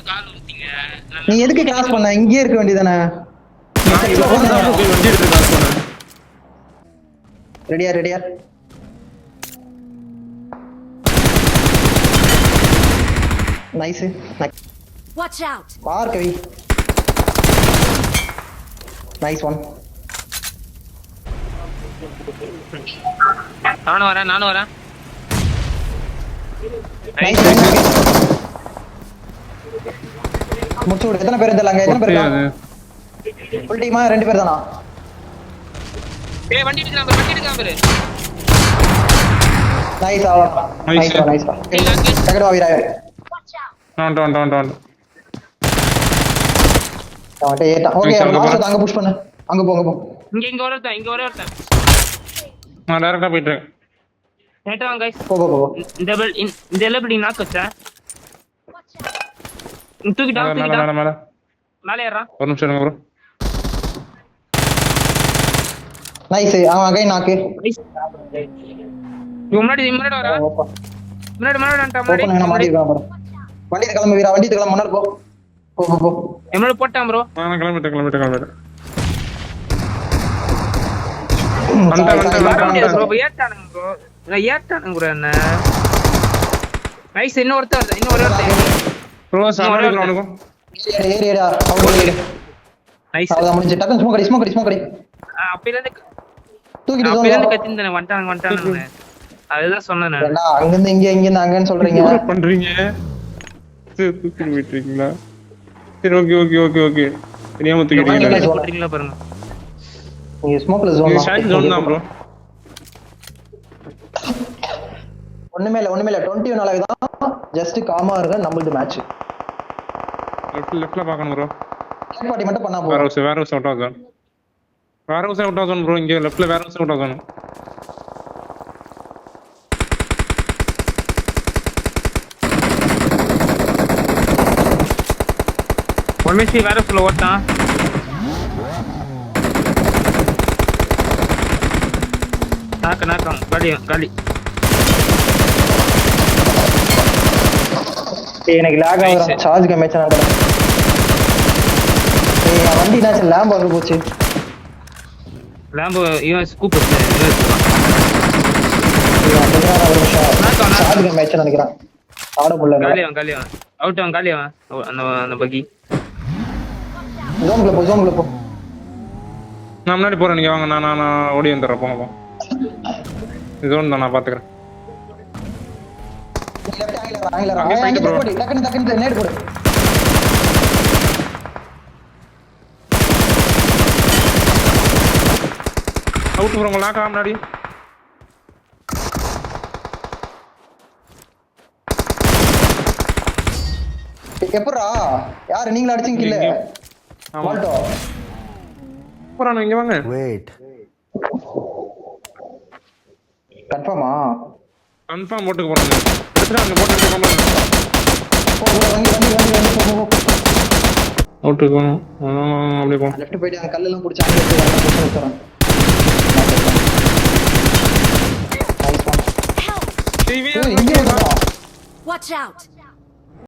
கால் ஊத்திங்க. நீ எதுக்கு கிராஸ் பண்ண? இங்கே இருக்க வேண்டியதானே? வண்டி எடுத்து காசு பண்ணேன். ரெடியா ரெடியா நைஸ். Watch out. பார் கவி. Nice one. நானும் வரேன். நைஸ். முடிச்சு விடு. எத்தனை பேர் இருந்தாங்க? எத்தனை பேர் இருக்காங்க? ஃபுல் டீமா? 2 பேர் தானா? ஏய் வண்டி எடுக்கலாம் பாரு. நைஸ் ஆவா. நைஸ். டக்கட வா வீரா. டோன். அவன்ட்ட ஏட்டா. ஓகே லாஸ்ட் அங்க புஷ் பண்ணு. அங்க போ. இங்க ஒருத்தன். நான் டைரக்டா போயிட்டு இருக்கேன். நேட்டா வாங்க गाइस. போ. இந்த லெவல் நாக் வச்சா. தூக்கிட்டா. மேல ஏறா. ஒரு நிமிஷம் இருங்க ப்ரோ. நைஸ். அவன் அகை நாக்கு. முன்னாடி வரா. முன்னாடி ஓபன் பண்ண மாட்டி இருக்கான் பாரு. வண்டி கிளம்பு வீரா. வண்டி கிளம்பு. முன்னாடி போ. எம்ரோட போட்டான் ப்ரோ. நான் கிளம்பிட்டேன். ஏட்டானுங்க ப்ரோ என்ன. நைஸ். இன்னும் ஒருத்தன். ப்ரோ சாமடி கிரவுண்டுக்கும். ஏரியா. அவங்க நைஸ். அத முடிஞ்சு டக்கு ஸ்மோக் அடி. அப்பையில இருந்து தூக்கிட்டு கத்தினே வந்துட்டானுங்க. அதுதான் சொன்னேன் நான். ஏண்டா அங்க இருந்து இங்க அங்கன்னு சொல்றீங்க. என்ன பண்றீங்க? தூக்கி விட்டுறீங்களா? சரி ஓகே. தெரியாம தூக்கிட்டீங்களா? போறீங்களா பாருங்க. நீங்க ஸ்மோக்ல ஜோன் தான் ப்ரோ. ஒண்ணுமே இல்ல 21 நாளாக தான். ஜஸ்ட் காமா இருங்க. நம்மளுது மேட்ச். லெஃப்ட்ல பார்க்கணும் ப்ரோ. கேக் பார்ட்டி மட்டும் பண்ணா போதும். வேர் ஹவுஸ் அவுட் ஆகும் ப்ரோ. இங்க லெஃப்ட்ல வேர் ஹவுஸ் அவுட் ஆகும். ஒன்மிஷி வேற சொல்ல ஓட்டான். நாக்கம் காலி. எனக்கு லாக் ஆகுது. சார்ஜ் கம்மியாச்சா நான். வண்டி நாச்சு லாம்ப் வந்து போச்சு. லாம்போ யூஎஸ் ஸ்கூப் சார்ஜ் கம்மியாச்சா நினைக்கிறேன். ஆட முடியல. காலியா அவுட் அந்த பக்கி. ஜோன்ல போ. நான் முன்னாடி போறேன். நீங்க வாங்க. நான் ஓடி வந்துடுறேன். போங்க. ஜோன் தான் நான் பாத்துக்கிறேன். டக்குனு நேடு போடு. Out bro. லாக் ஆக முன்னாடி. எப்பறா யாரு நீங்கள அடிச்சீங்க இல்ல? வால்டோ போறானே. இங்க வாங்க. வெயிட். கன்ஃபார்மா? கன்ஃபார்ம் போட்டுக்கு போறாங்க. எடுத்துட்டு அங்க போட்டு போறாங்க. வண்டி அவுட்டுக்கு போணும். அப்படியே போணும். லெஃப்ட் போயிட்டு அந்த கல்லெல்லாம் புடிச்சாங்க. எடுத்து வரேன். Watch out.